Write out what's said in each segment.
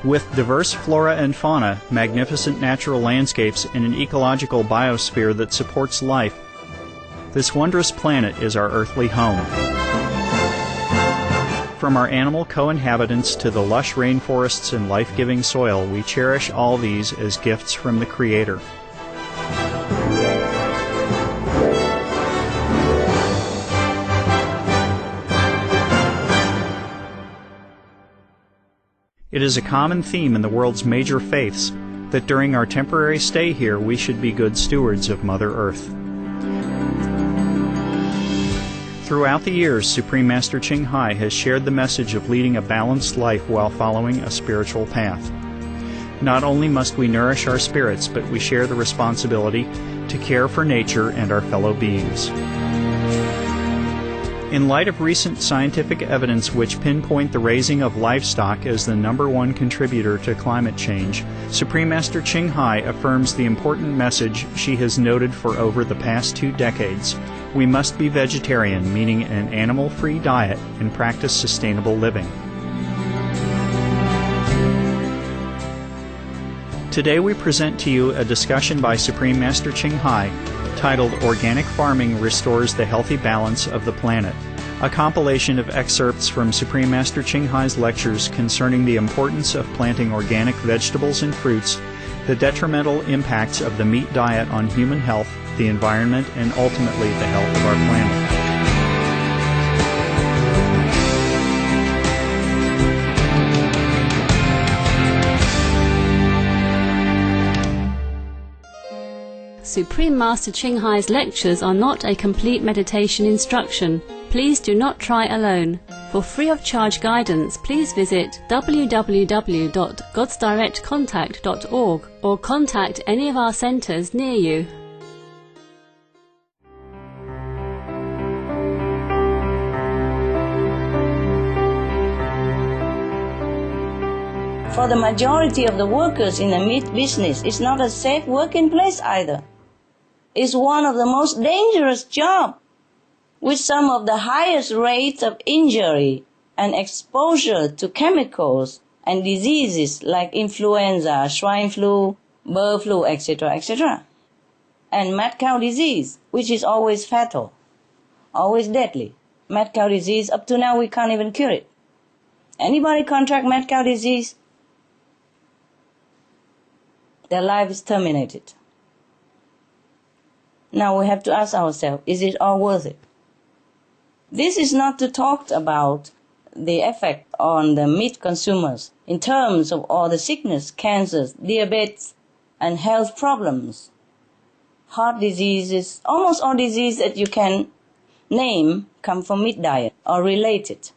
With diverse flora and fauna, magnificent natural landscapes, and an ecological biosphere that supports life, this wondrous planet is our earthly home. From our animal co-inhabitants to the lush rainforests and life-giving soil, we cherish all these as gifts from the Creator. It is a common theme in the world's major faiths that during our temporary stay here we should be good stewards of Mother Earth. Throughout the years, Supreme Master Ching Hai has shared the message of leading a balanced life while following a spiritual path. Not only must we nourish our spirits, but we share the responsibility to care for nature and our fellow beings. In light of recent scientific evidence which pinpoint the raising of livestock as the #1 contributor to climate change, Supreme Master Ching Hai affirms the important message she has noted for over the past 2 decades. We must be vegetarian, meaning an animal-free diet, and practice sustainable living. Today we present to you a discussion by Supreme Master Ching Hai titled Organic Farming Restores the Healthy Balance of the Planet, a compilation of excerpts from Supreme Master Ching Hai's lectures concerning the importance of planting organic vegetables and fruits, the detrimental impacts of the meat diet on human health, the environment, and ultimately the health of our planet. Supreme Master Ching Hai's lectures are not a complete meditation instruction. Please do not try alone. For free of charge guidance, please visit www.godsdirectcontact.org or contact any of our centers near you. For the majority of the workers in the meat business, it's not a safe working place either. It's one of the most dangerous jobs, with some of the highest rates of injury and exposure to chemicals and diseases like influenza, swine flu, bird flu, etc., etc. And mad cow disease, which is always fatal, always deadly. Mad cow disease, up to now we can't even cure it. Anybody contract mad cow disease, their life is terminated. Now we have to ask ourselves, is it all worth it? This is not to talk about the effect on the meat consumers in terms of all the sickness, cancers, diabetes, and health problems. Heart diseases, almost all diseases that you can name come from meat diet or related.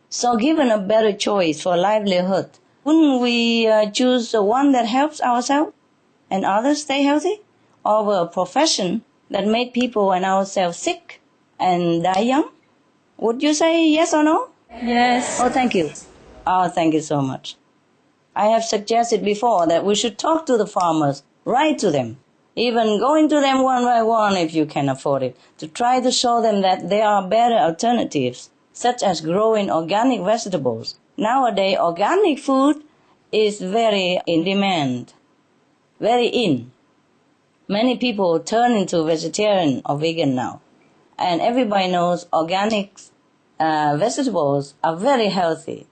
So given a better choice for livelihood, wouldn't we choose the one that helps ourselves and others stay healthy over a profession that made people and ourselves sick and die young? Would you say yes or no? Yes. Oh, thank you. Oh, thank you so much. I have suggested before that we should talk to the farmers, write to them, even going to them one by one if you can afford it, to try to show them that there are better alternatives, such as growing organic vegetables. Nowadays, organic food is very in demand, very in. Many people turn into vegetarian or vegan now. And everybody knows organic vegetables are very healthy.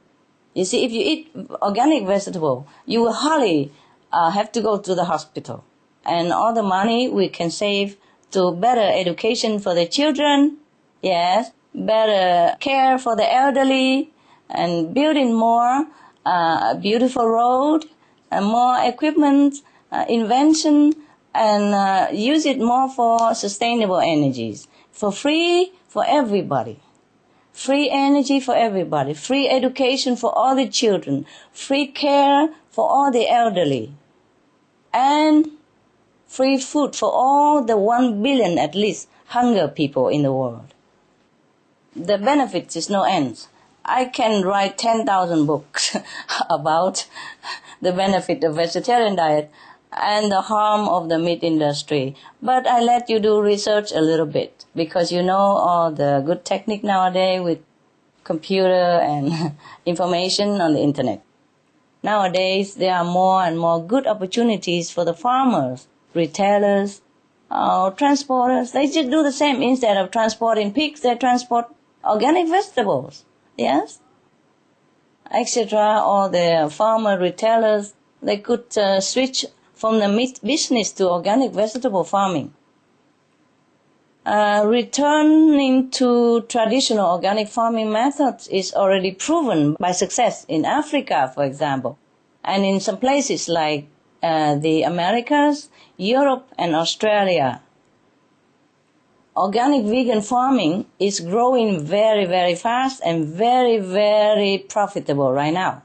You see, if you eat organic vegetable, you will hardly have to go to the hospital. And all the money we can save to better education for the children, yes, better care for the elderly, and building more beautiful road, and more equipment, invention, and use it more for sustainable energies. For free for everybody. Free energy for everybody. Free education for all the children. Free care for all the elderly. And free food for all the 1 billion at least hunger people in the world. The benefits is no end. I can write 10,000 books about the benefit of vegetarian diet and the harm of the meat industry. But I let you do research a little bit, because you know all the good technique nowadays with computer and information on the internet. Nowadays, there are more and more good opportunities for the farmers, retailers, transporters. They just do the same. Instead of transporting pigs, they transport organic vegetables, yes, etc. Or the farmer retailers, they could switch from the meat business to organic vegetable farming. Returning to traditional organic farming methods is already proven by success in Africa, for example, and in some places like the Americas, Europe, and Australia. Organic vegan farming is growing very, very fast and very, very profitable right now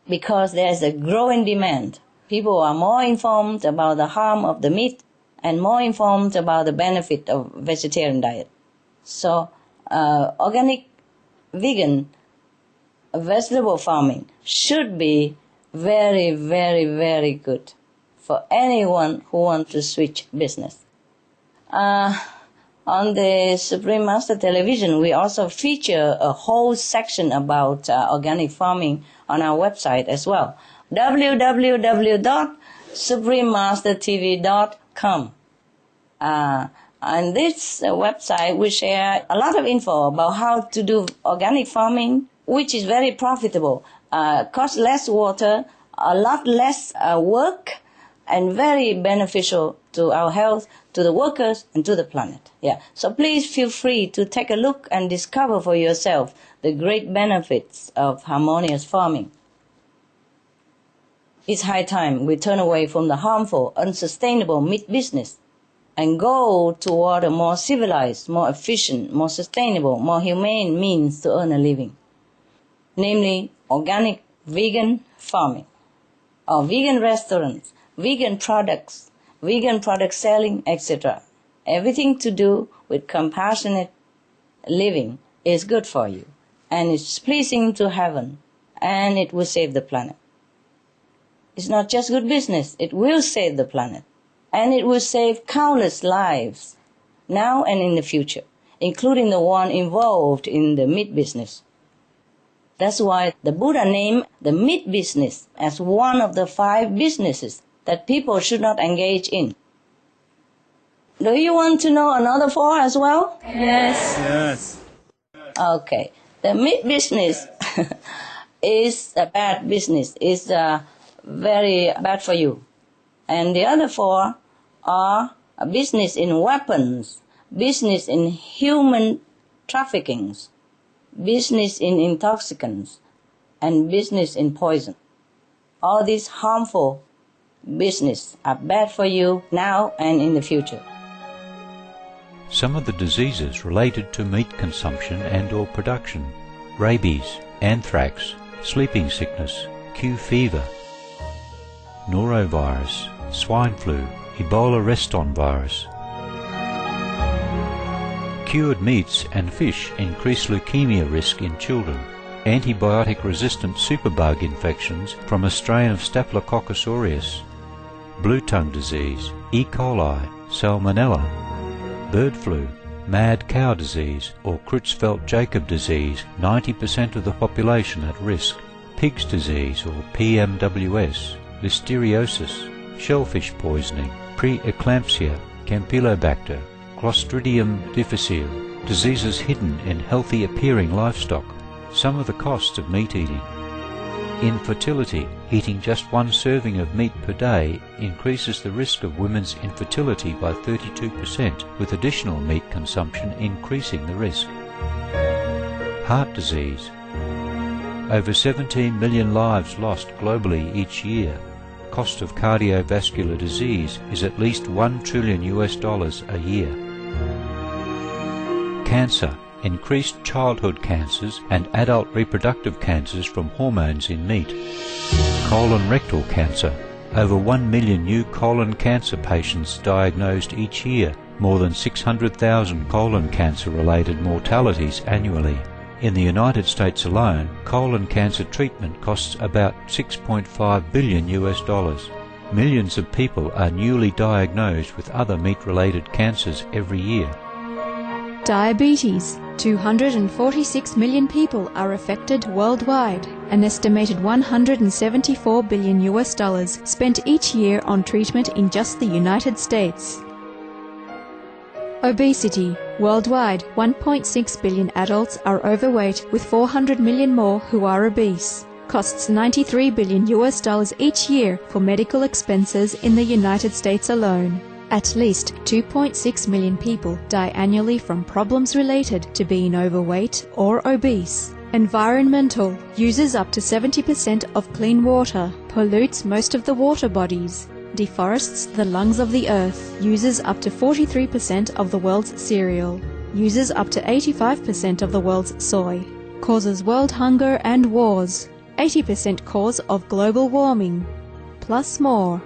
because there's a growing demand. People are more informed about the harm of the meat and more informed about the benefit of vegetarian diet. So organic vegan vegetable farming should be very, very, very good for anyone who wants to switch business. On the Supreme Master Television, we also feature a whole section about organic farming on our website as well, www.suprememastertv.com. On this website, we share a lot of info about how to do organic farming, which is very profitable, costs less water, a lot less work, and very beneficial to our health, to the workers, and to the planet. Yeah. So please feel free to take a look and discover for yourself the great benefits of harmonious farming. It's high time we turn away from the harmful, unsustainable meat business and go toward a more civilized, more efficient, more sustainable, more humane means to earn a living, namely organic vegan farming, or vegan restaurants, vegan products, vegan product selling, etc. Everything to do with compassionate living is good for you, and it's pleasing to heaven, and it will save the planet. It's not just good business, it will save the planet, and it will save countless lives, now and in the future, including the one involved in the meat business. That's why the Buddha named the meat business as one of the 5 businesses that people should not engage in. Do you want to know another 4 as well? Yes. Yes. Okay. The meat business is a bad business. It's very bad for you. And the other 4 are a business in weapons, business in human traffickings, business in intoxicants, and business in poison. All these harmful business are bad for you now and in the future. Some of the diseases related to meat consumption and or production: rabies, anthrax, sleeping sickness, Q fever, norovirus, swine flu, Ebola reston virus. Cured meats and fish increase leukemia risk in children. Antibiotic-resistant superbug infections from a strain of Staphylococcus aureus. Blue tongue disease, E. coli, salmonella. Bird flu, mad cow disease or Creutzfeldt-Jakob disease, 90% of the population at risk. Pig's disease or PMWS, listeriosis, shellfish poisoning, preeclampsia, Campylobacter, Clostridium difficile, diseases hidden in healthy-appearing livestock. Some of the costs of meat eating. Infertility. Eating just 1 serving of meat per day increases the risk of women's infertility by 32%, with additional meat consumption increasing the risk. Heart disease. Over 17 million lives lost globally each year. Cost of cardiovascular disease is at least $1 trillion a year. Cancer. Increased childhood cancers and adult reproductive cancers from hormones in meat. Colon rectal cancer. Over 1 million new colon cancer patients diagnosed each year, more than 600,000 colon cancer-related mortalities annually. In the United States alone, colon cancer treatment costs about $6.5 billion. Millions of people are newly diagnosed with other meat-related cancers every year. Diabetes. 246 million people are affected worldwide. An estimated $174 billion spent each year on treatment in just the United States. Obesity. Worldwide, 1.6 billion adults are overweight, with 400 million more who are obese. Costs $93 billion each year for medical expenses in the United States alone. At least 2.6 million people die annually from problems related to being overweight or obese. Environmental. Uses up to 70% of clean water. Pollutes most of the water bodies. Deforests the lungs of the earth. Uses up to 43% of the world's cereal. Uses up to 85% of the world's soy. Causes world hunger and wars. 80% cause of global warming. Plus more.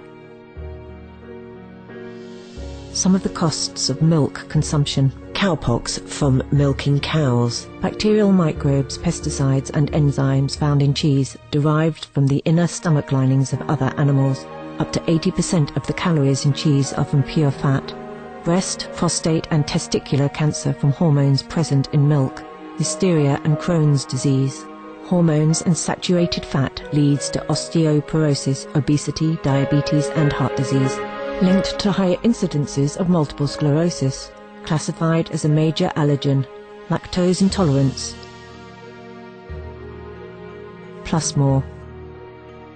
Some of the costs of milk consumption. Cowpox from milking cows. Bacterial microbes, pesticides and enzymes found in cheese derived from the inner stomach linings of other animals. Up to 80% of the calories in cheese are from pure fat. Breast, prostate and testicular cancer from hormones present in milk. Hysteria and Crohn's disease. Hormones and saturated fat leads to osteoporosis, obesity, diabetes and heart disease. Linked to higher incidences of multiple sclerosis. Classified as a major allergen. Lactose intolerance. Plus more.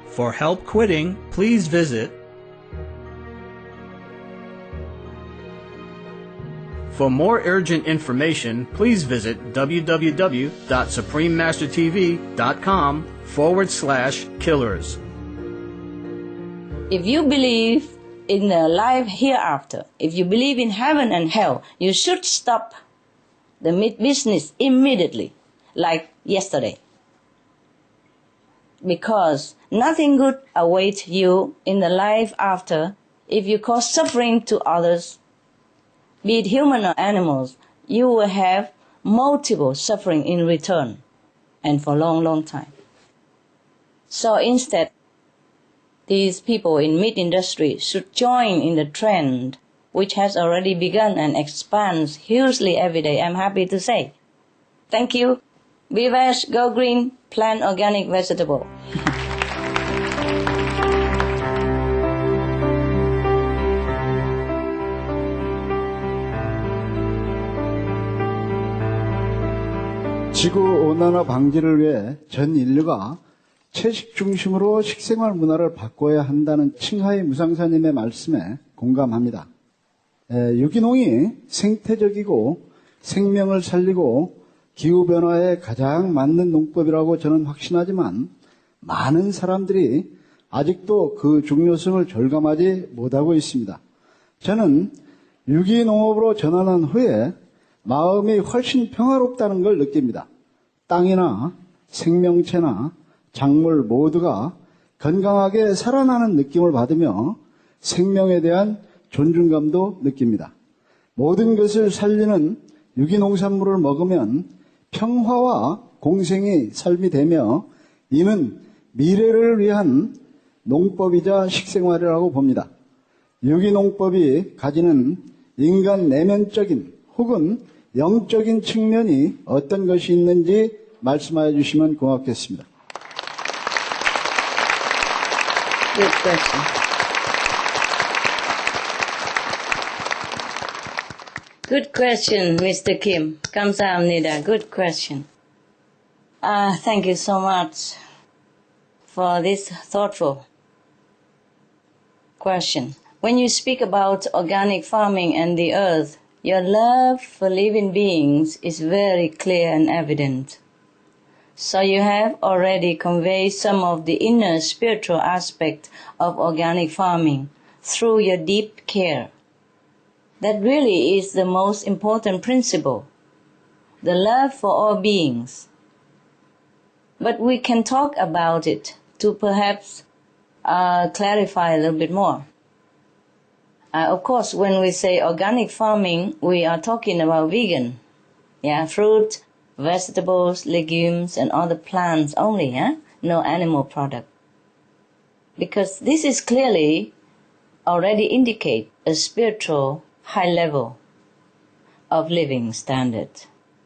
For help quitting, please visit. For more urgent information, please visit www.suprememastertv.com/killers. If you believe in the life hereafter, if you believe in heaven and hell, you should stop the meat business immediately, like yesterday. Because nothing good awaits you in the life after if you cause suffering to others, be it human or animals. You will have multiple suffering in return, and for a long, long time. So instead, these people in meat industry should join in the trend which has already begun and expands hugely every day, I'm happy to say. Thank you. Be veg, go green, plant organic vegetable. 지구온난화 방지를 위해 전 인류가 채식 중심으로 식생활 문화를 바꿔야 한다는 칭하이 무상사님의 말씀에 공감합니다. 유기농이 생태적이고 생명을 살리고 기후변화에 가장 맞는 농법이라고 저는 확신하지만 많은 사람들이 아직도 그 중요성을 절감하지 못하고 있습니다. 저는 유기농업으로 전환한 후에 마음이 훨씬 평화롭다는 걸 느낍니다. 땅이나 생명체나 작물 모두가 건강하게 살아나는 느낌을 받으며 생명에 대한 존중감도 느낍니다. 모든 것을 살리는 유기농산물을 먹으면 평화와 공생의 삶이 되며 이는 미래를 위한 농법이자 식생활이라고 봅니다. 유기농법이 가지는 인간 내면적인 혹은 영적인 측면이 어떤 것이 있는지 말씀하여 주시면 고맙겠습니다. Good question. Good question, Mr. Kim. 감사합니다. Good question. Thank you so much for this thoughtful question. When you speak about organic farming and the earth, your love for living beings is very clear and evident. So you have already conveyed some of the inner spiritual aspect of organic farming through your deep care. That really is the most important principle, the love for all beings. But we can talk about it to perhaps clarify a little bit more. Of course, when we say organic farming, we are talking about vegan. Fruit, vegetables, legumes, and other plants only, no animal product. Because this is clearly already indicate a spiritual high level of living standard.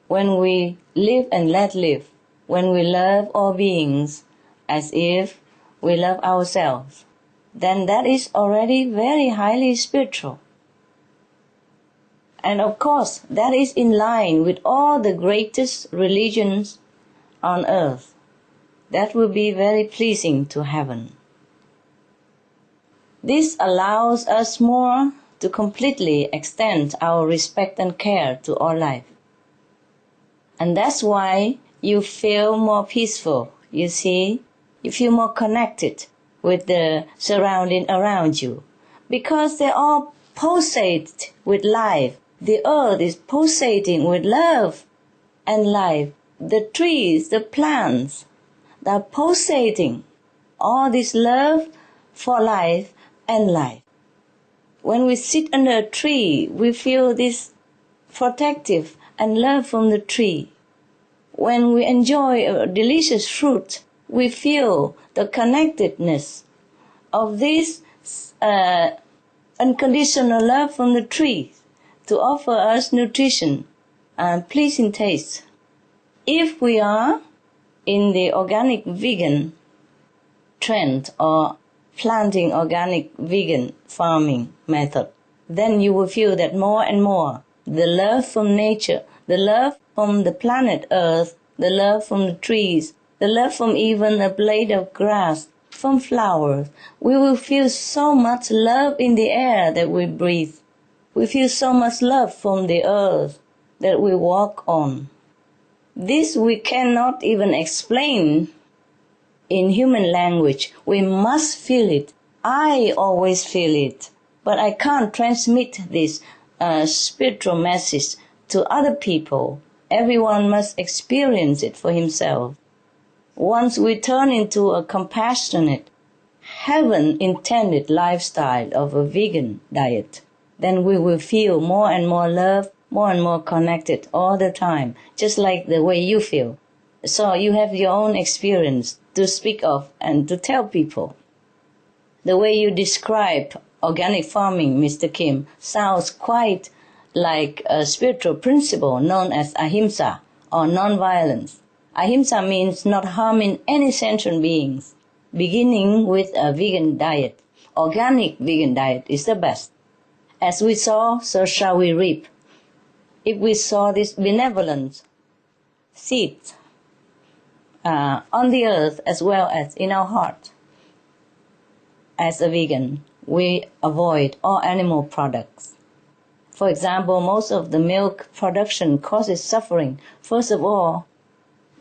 When we live and let live, when we love all beings as if we love ourselves, then that is already very highly spiritual. And of course, that is in line with all the greatest religions on earth. That will be very pleasing to heaven. This allows us more to completely extend our respect and care to all life. And that's why you feel more peaceful, you see. You feel more connected with the surrounding around you, because they all pulsate with life. The earth is pulsating with love and life. The trees, the plants, they're pulsating all this love for life and life. When we sit under a tree, we feel this protective and love from the tree. When we enjoy a delicious fruit, we feel the connectedness of this unconditional love from the tree to offer us nutrition and pleasing taste. If we are in the organic vegan trend or planting organic vegan farming method, then you will feel that more and more the love from nature, the love from the planet Earth, the love from the trees, the love from even a blade of grass, from flowers. We will feel so much love in the air that we breathe. We feel so much love from the earth that we walk on. This we cannot even explain in human language. We must feel it. I always feel it. But I can't transmit this spiritual message to other people. Everyone must experience it for himself. Once we turn into a compassionate, heaven-intended lifestyle of a vegan diet, then we will feel more and more love, more and more connected all the time, just like the way you feel. So you have your own experience to speak of and to tell people. The way you describe organic farming, Mr. Kim, sounds quite like a spiritual principle known as ahimsa, or non-violence. Ahimsa means not harming any sentient beings. Beginning with a vegan diet, organic vegan diet is the best. As we sow, so shall we reap. If we sow this benevolent seed on the earth as well as in our heart, as a vegan, we avoid all animal products. For example, most of the milk production causes suffering. First of all,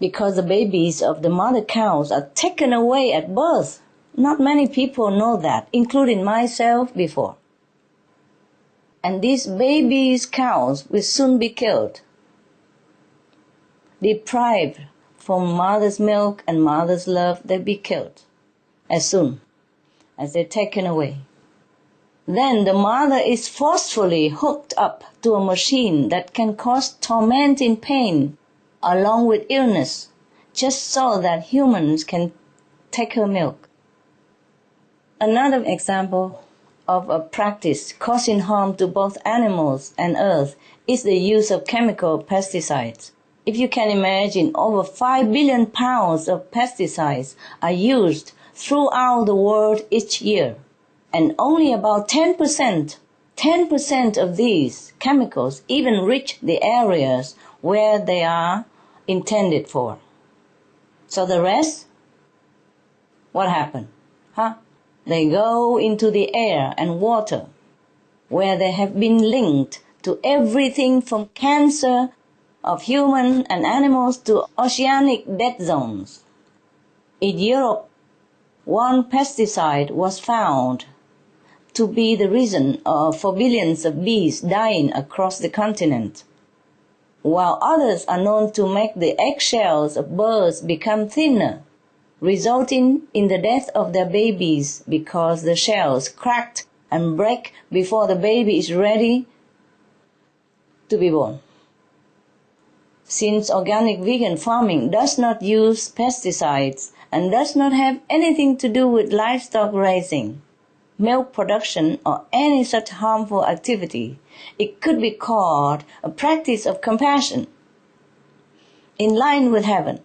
because the babies of the mother cows are taken away at birth. Not many people know that, including myself before. And these babies cows will soon be killed, deprived from mother's milk and mother's love. They'll be killed as soon as they're taken away. Then the mother is forcefully hooked up to a machine that can cause tormenting pain along with illness, just so that humans can take her milk. Another example of a practice causing harm to both animals and earth is the use of chemical pesticides. If you can imagine, over 5 billion pounds of pesticides are used throughout the world each year, and only about 10% of these chemicals even reach the areas where they are intended for. So the rest, what happened? They go into the air and water, where they have been linked to everything from cancer of human and animals to oceanic dead zones. In Europe, one pesticide was found to be the reason for billions of bees dying across the continent, while others are known to make the eggshells of birds become thinner, resulting in the death of their babies because the shells cracked and break before the baby is ready to be born. Since organic vegan farming does not use pesticides and does not have anything to do with livestock raising, milk production, or any such harmful activity, It could be called a practice of compassion, in line with heaven,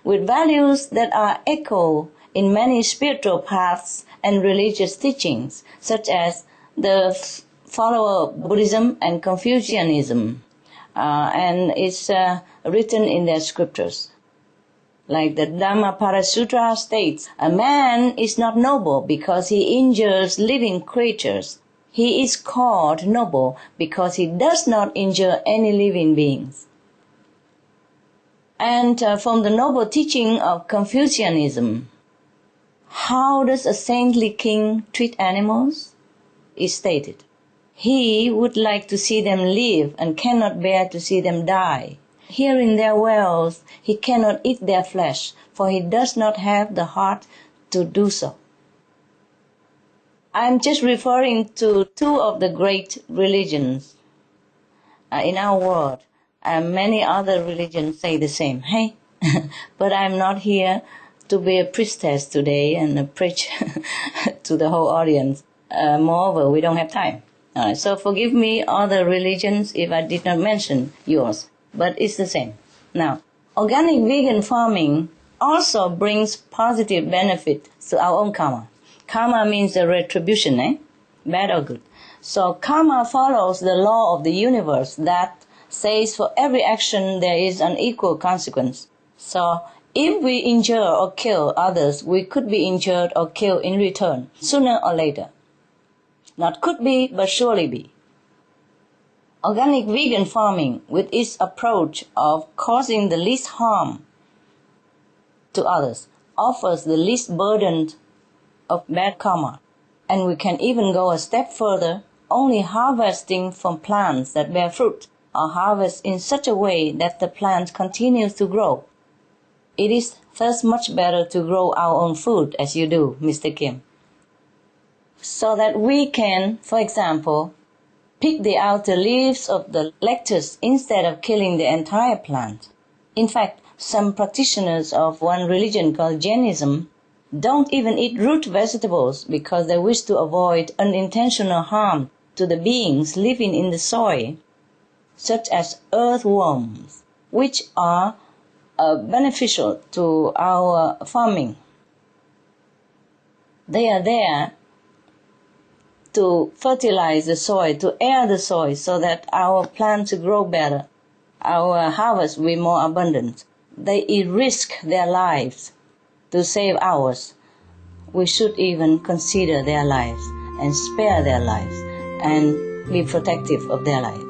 with values that are echoed in many spiritual paths and religious teachings, such as the follower of Buddhism and Confucianism, and it's written in their scriptures. Like the Dhammapada Sutra states, a man is not noble because he injures living creatures. He is called noble because he does not injure any living beings. And from the noble teaching of Confucianism, how does a saintly king treat animals? Is stated. He would like to see them live and cannot bear to see them die. Hearing their wails, he cannot eat their flesh, for he does not have the heart to do so. I'm just referring to two of the great religions in our world, and many other religions say the same. Hey, but I'm not here to be a priestess today and preach to the whole audience. Moreover, we don't have time. So forgive me, other religions, if I did not mention yours, but it's the same. Now, organic vegan farming also brings positive benefit to our own karma. Karma means the retribution, bad or good. So karma follows the law of the universe that says for every action there is an equal consequence. So if we injure or kill others, we could be injured or killed in return, sooner or later. Not could be, but surely be. Organic vegan farming, with its approach of causing the least harm to others, offers the least burden of bad karma. And we can even go a step further, only harvesting from plants that bear fruit, or harvest in such a way that the plant continues to grow. It is thus much better to grow our own food, as you do, Mr. Kim, so that we can, for example, pick the outer leaves of the lettuce instead of killing the entire plant. In fact, some practitioners of one religion called Jainism don't even eat root vegetables because they wish to avoid unintentional harm to the beings living in the soil, such as earthworms, which are beneficial to our farming. They are there to fertilize the soil, to air the soil so that our plants grow better, our harvest will be more abundant. They risk their lives to save ours. We should even consider their lives and spare their lives and be protective of their lives.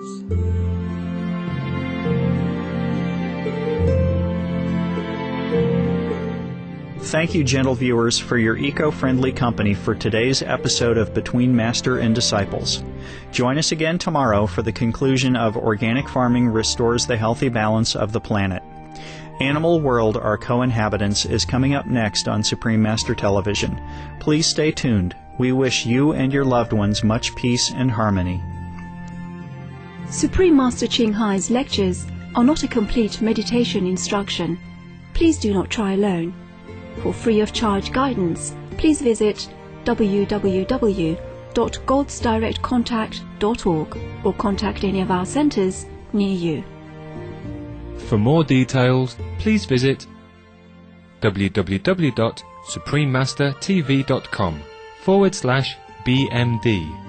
Thank you, gentle viewers, for your eco-friendly company for today's episode of Between Master and Disciples. Join us again tomorrow for the conclusion of Organic Farming Restores the Healthy Balance of the Planet. Animal World, Our Co-Inhabitants is coming up next on Supreme Master Television. Please stay tuned. We wish you and your loved ones much peace and harmony. Supreme Master Ching Hai's lectures are not a complete meditation instruction. Please do not try alone. For free of charge guidance, please visit www.godsdirectcontact.org or contact any of our centers near you. For more details, please visit www.suprememastertv.com/BMD.